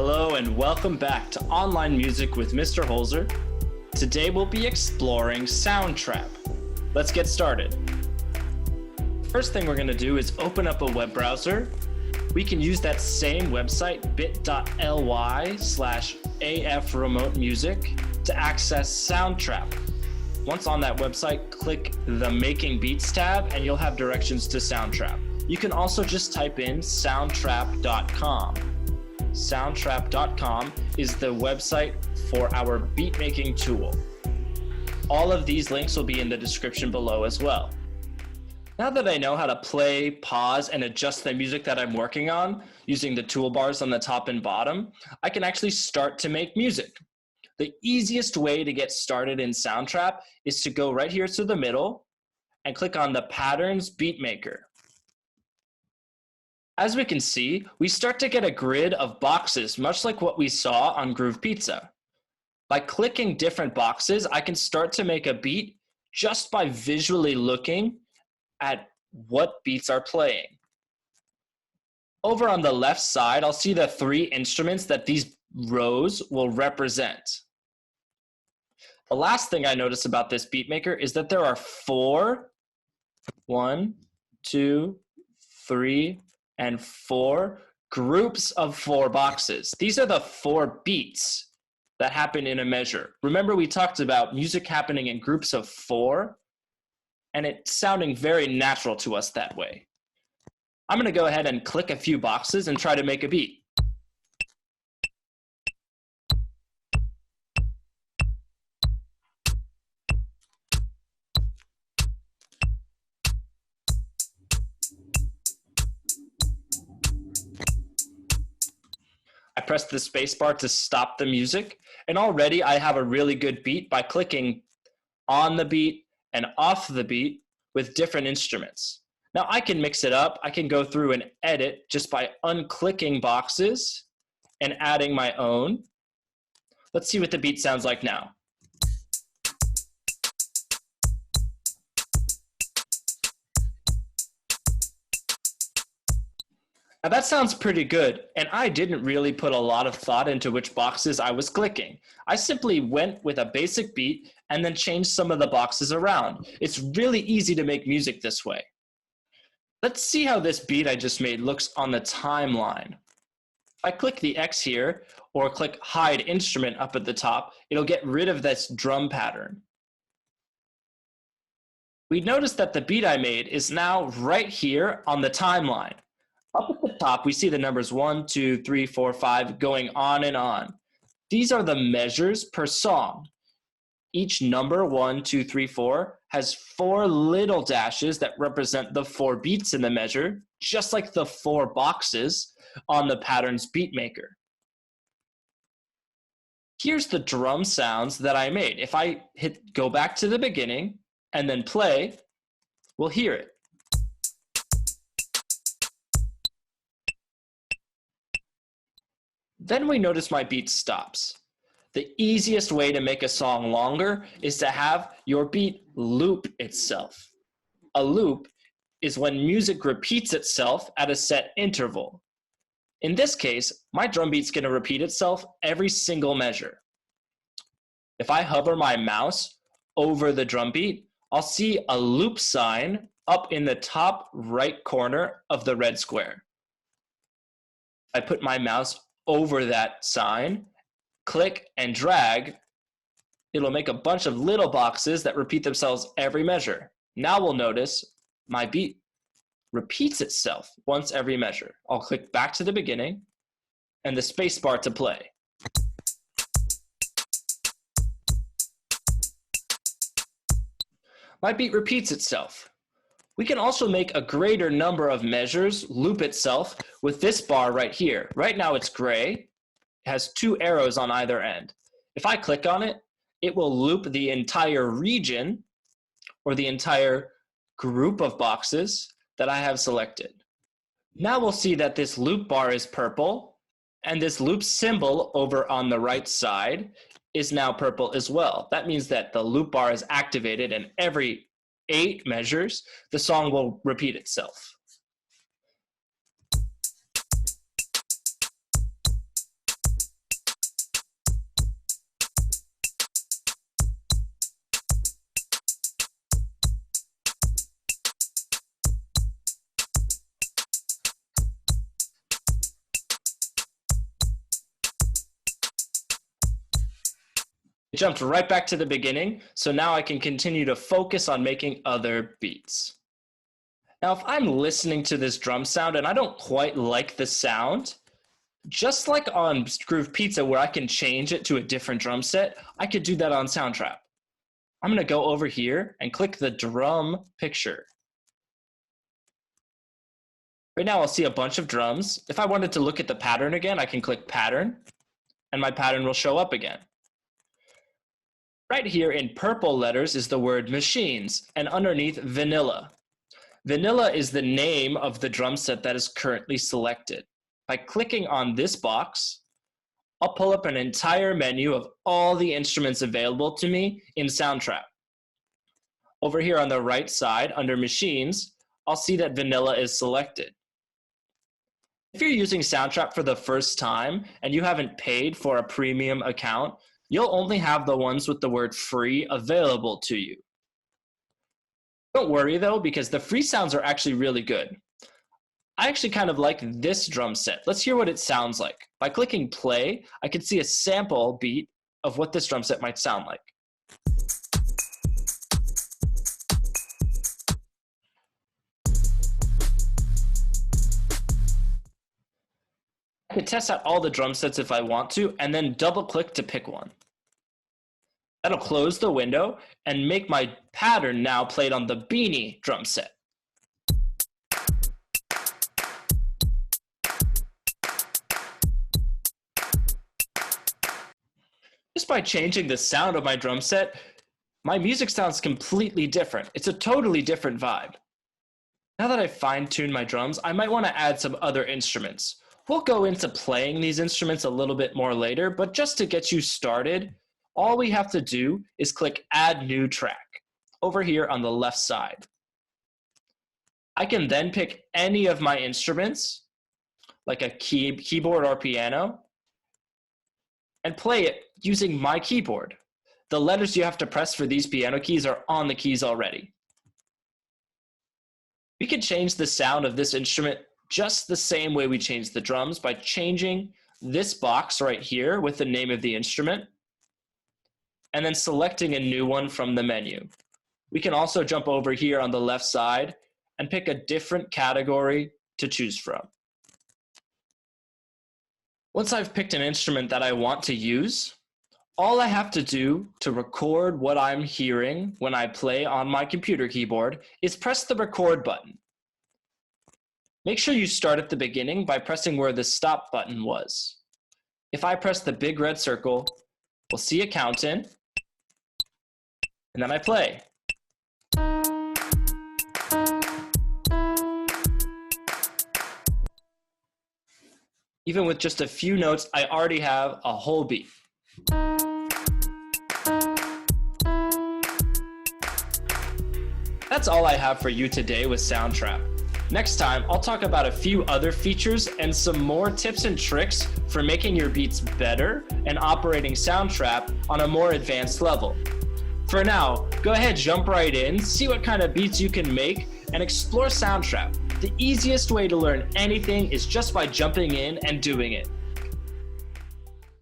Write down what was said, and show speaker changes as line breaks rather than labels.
Hello and welcome back to Online Music with Mr. Holzer. Today we'll be exploring Soundtrap. Let's get started. First thing we're going to do is open up a web browser. We can use that same website, bit.ly/afremotemusic, to access Soundtrap. Once on that website, click the Making Beats tab and you'll have directions to Soundtrap. You can also just type in soundtrap.com. Soundtrap.com is the website for our beat making tool. All of these links will be in the description below as well. Now that I know how to play, pause, and adjust the music that I'm working on using the toolbars on the top and bottom, I can actually start to make music. The easiest way to get started in Soundtrap is to go right here to the middle and click on the Patterns Beat Maker. As we can see, we start to get a grid of boxes, much like what we saw on Groove Pizza. By clicking different boxes, I can start to make a beat just by visually looking at what beats are playing. Over on the left side, I'll see the three instruments that these rows will represent. The last thing I notice about this beat maker is that there are four groups of four boxes. These are the four beats that happen in a measure. Remember, we talked about music happening in groups of four, and it's sounding very natural to us that way. I'm going to go ahead and click a few boxes and try to make a beat. I press the spacebar to stop the music, and already I have a really good beat by clicking on the beat and off the beat with different instruments. Now I can mix it up. I can go through and edit just by unclicking boxes and adding my own. Let's see what the beat sounds like now. Now that sounds pretty good, and I didn't really put a lot of thought into which boxes I was clicking. I simply went with a basic beat and then changed some of the boxes around. It's really easy to make music this way. Let's see how this beat I just made looks on the timeline. If I click the X here, or click Hide Instrument up at the top, it'll get rid of this drum pattern. We notice that the beat I made is now right here on the timeline. Up at the top, we see the numbers 1, 2, 3, 4, 5 going on and on. These are the measures per song. Each number, 1, 2, 3, 4, has four little dashes that represent the four beats in the measure, just like the four boxes on the Patterns Beat Maker. Here's the drum sounds that I made. If I go back to the beginning and then play, we'll hear it. Then we notice my beat stops. The easiest way to make a song longer is to have your beat loop itself. A loop is when music repeats itself at a set interval. In this case, my drum beat's going to repeat itself every single measure. If I hover my mouse over the drum beat, I'll see a loop sign up in the top right corner of the red square. I put my mouse over that sign, click and drag, it'll make a bunch of little boxes that repeat themselves every measure. Now we'll notice my beat repeats itself once every measure. I'll click back to the beginning and the space bar to play. My beat repeats itself. We can also make a greater number of measures loop itself with this bar right here. Right now it's gray. It has two arrows on either end. If I click on it, it will loop the entire region or the entire group of boxes that I have selected. Now we'll see that this loop bar is purple, and this loop symbol over on the right side is now purple as well. That means that the loop bar is activated, and every 8 measures, the song will repeat itself. It jumped right back to the beginning, so now I can continue to focus on making other beats. Now, if I'm listening to this drum sound and I don't quite like the sound, just like on Groove Pizza where I can change it to a different drum set, I could do that on Soundtrap. I'm gonna go over here and click the drum picture. Right now I'll see a bunch of drums. If I wanted to look at the pattern again, I can click pattern and my pattern will show up again. Right here in purple letters is the word machines and underneath vanilla. Vanilla is the name of the drum set that is currently selected. By clicking on this box, I'll pull up an entire menu of all the instruments available to me in Soundtrap. Over here on the right side under machines, I'll see that vanilla is selected. If you're using Soundtrap for the first time and you haven't paid for a premium account, you'll only have the ones with the word free available to you. Don't worry though, because the free sounds are actually really good. I actually kind of like this drum set. Let's hear what it sounds like. By clicking play, I can see a sample beat of what this drum set might sound like. I can test out all the drum sets if I want to, and then double click to pick one. That'll close the window and make my pattern now played on the Beanie drum set. Just by changing the sound of my drum set, my music sounds completely different. It's a totally different vibe. Now that I've fine-tuned my drums, I might want to add some other instruments. We'll go into playing these instruments a little bit more later, but just to get you started, all we have to do is click Add New Track over here on the left side. I can then pick any of my instruments, like a keyboard or piano, and play it using my keyboard. The letters you have to press for these piano keys are on the keys already. We can change the sound of this instrument just the same way we change the drums by changing this box right here with the name of the instrument and then selecting a new one from the menu. We can also jump over here on the left side and pick a different category to choose from. Once I've picked an instrument that I want to use, all I have to do to record what I'm hearing when I play on my computer keyboard is press the record button. Make sure you start at the beginning by pressing where the stop button was. If I press the big red circle, we'll see a count in, and then I play. Even with just a few notes, I already have a whole beat. That's all I have for you today with Soundtrap. Next time, I'll talk about a few other features and some more tips and tricks for making your beats better and operating Soundtrap on a more advanced level. For now, go ahead, jump right in, see what kind of beats you can make, and explore Soundtrap. The easiest way to learn anything is just by jumping in and doing it.